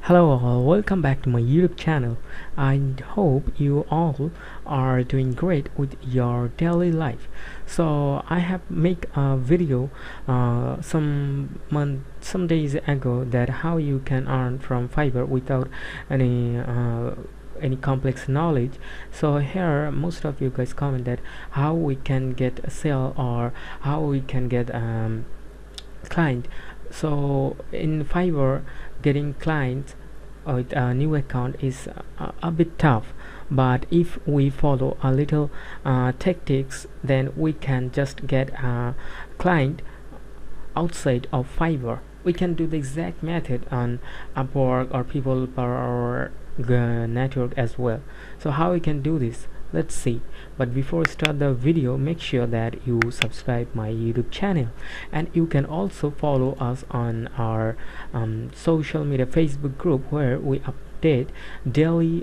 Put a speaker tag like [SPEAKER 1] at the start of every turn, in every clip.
[SPEAKER 1] Hello all, welcome back to my YouTube channel. I hope you all are doing great with your daily life. So I have make a video some days ago that how you can earn from Fiverr without any complex knowledge. So here most of you guys comment that how we can get a sale or how we can get client. So in Fiverr, getting clients with a new account is a bit tough, but if we follow a little tactics, then we can just get a client outside of Fiverr. We can do the exact method on Upwork or People Power network as well. So how we can do this, let's see. But before we start the video, make sure that you subscribe my YouTube channel, and you can also follow us on our social media Facebook group, where we update daily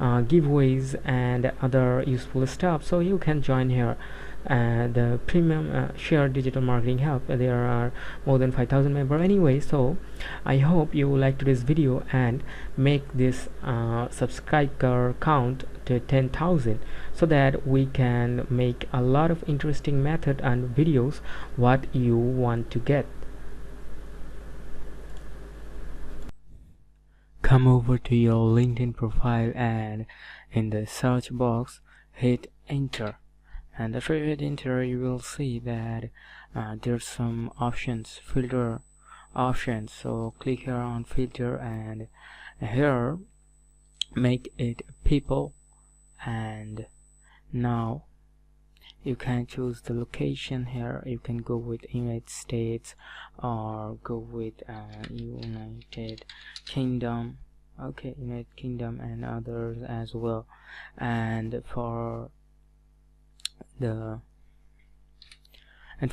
[SPEAKER 1] giveaways and other useful stuff. So you can join here. The premium share digital marketing help. There are more than 5,000 members anyway. So I hope you like today's video and make this subscriber count to 10,000, so that we can make a lot of interesting method and videos what you want to get. Come over to your LinkedIn profile and in the search box hit enter, and after you hit enter you will see that there's some options, filter options. So click here on filter, and here make it people, and now you can choose the location. Here you can go with United States or go with United Kingdom. Okay, United Kingdom and others as well. And for the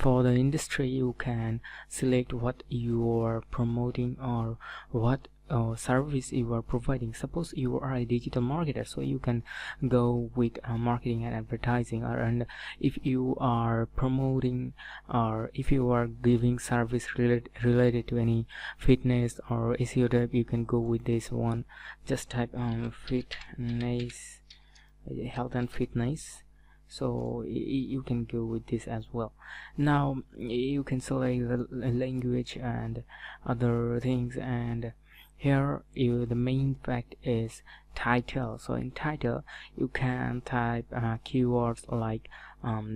[SPEAKER 1] industry, you can select what you are promoting or what service you are providing. Suppose you are a digital marketer, so you can go with marketing and advertising, and if you are promoting or if you are giving service related to any fitness or SEO type, you can go with this one. Just type fitness, health and fitness. So you can go with this as well. Now you can select the language and other things, and here the main fact is title. So in title you can type keywords like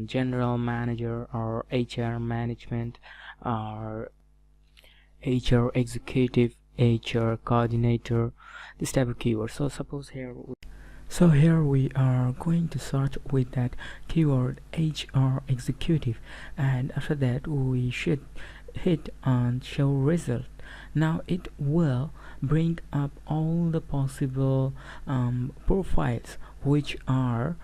[SPEAKER 1] general manager or HR management or HR executive, HR coordinator, this type of keyword. So suppose here we are going to search with that keyword HR executive, and after that we should hit on show result. Now it will bring up all the possible profiles which are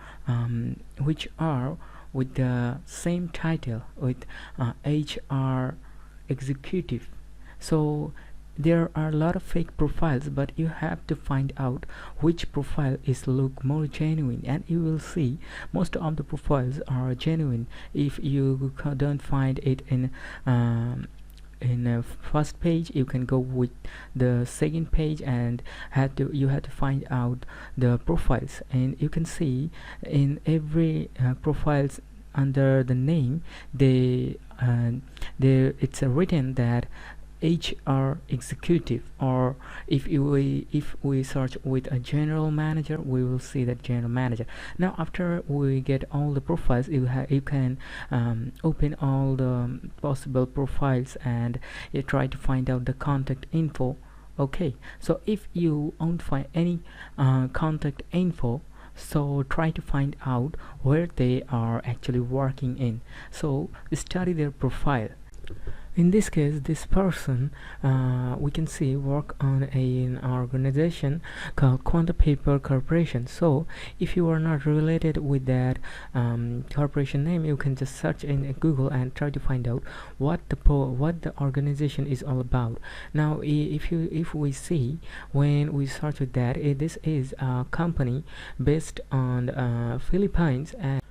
[SPEAKER 1] with the same title, with HR executive. So there are a lot of fake profiles, but you have to find out which profile is look more genuine, and you will see most of the profiles are genuine. If you don't find it in a first page, you can go with the second page, and you have to find out the profiles, and you can see in every profiles under the name it's written that HR executive, or if we search with a general manager, we will see that general manager. Now after we get all the profiles, you can open all the possible profiles, and you try to find out the contact info. Okay, so if you won't find any contact info, so try to find out where they are actually working in. So study their profile. In this case, this person we can see work on an organization called Quanta Paper Corporation. So if you are not related with that corporation name, you can just search in Google and try to find out what the organization is all about. Now if we see, when we search with that, this is a company based on Philippines. And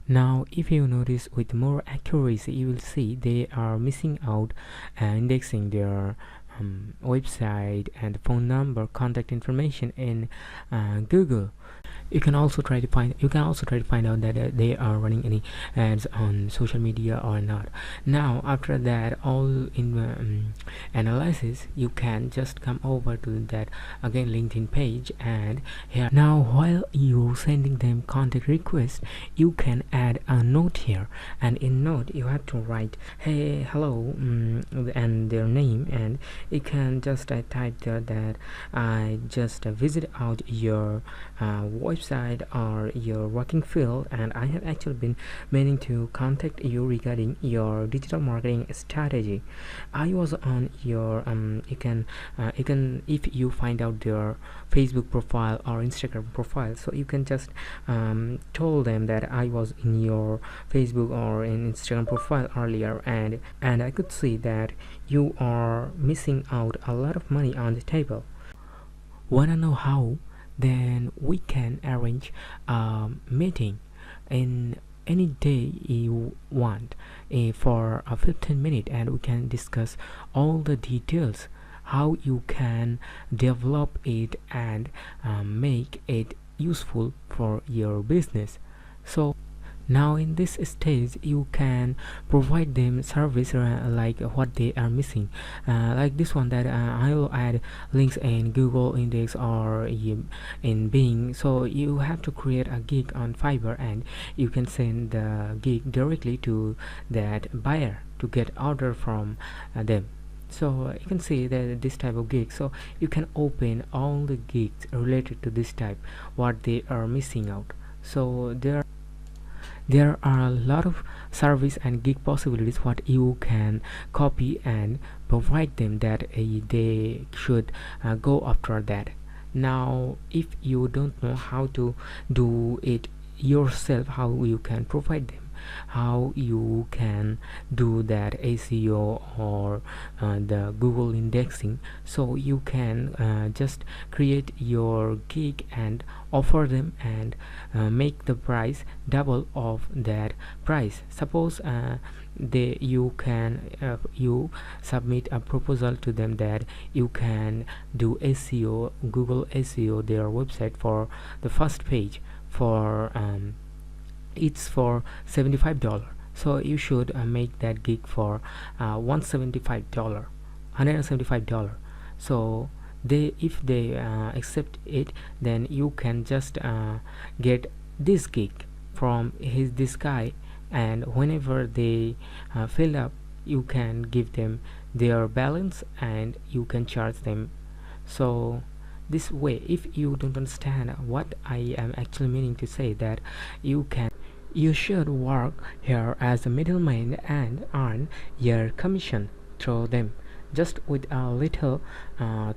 [SPEAKER 1] now if you notice with more accuracy, you will see they are missing out indexing their website and phone number, contact information in Google. You can also try to find out that they are running any ads on social media or not. Now after that all in analysis, you can just come over to that again LinkedIn page, and here now while you sending them contact request, you can add a note here, and in note you have to write hey, hello, and their name, and you can just type there that I just visit out your website or your working field, and I have actually been meaning to contact you regarding your digital marketing strategy. I was on your you can if you find out their Facebook profile or Instagram profile, so you can just told them that I was in your Facebook or in Instagram profile earlier, and I could see that you are missing out a lot of money on the table. Wanna know how? Then we can arrange a meeting in any day you want, for a 15 minute, and we can discuss all the details how you can develop it and make it useful for your business. So now in this stage you can provide them service like what they are missing, like this one that I will add links in Google Index or in Bing. So you have to create a gig on Fiverr, and you can send the gig directly to that buyer to get order from them. So you can see that this type of gig, so you can open all the gigs related to this type what they are missing out. So there are a lot of service and gig possibilities what you can copy and provide them that they should go after that. Now if you don't know how to do it yourself, how you can provide them, how you can do that SEO or the Google indexing, so you can just create your gig and offer them, and make the price double of that price. Suppose you submit a proposal to them that you can do SEO, Google SEO their website for the first page for it's for $75. So you should make that gig for $175. So if they accept it, then you can just get this gig from this guy, and whenever they fill up, you can give them their balance and you can charge them. So this way, if you don't understand what I am actually meaning to say, that you should work here as a middleman and earn your commission through them, just with a little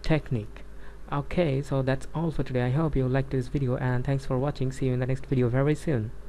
[SPEAKER 1] technique. Okay, so that's all for today. I hope you liked this video, and thanks for watching. See you in the next video very soon.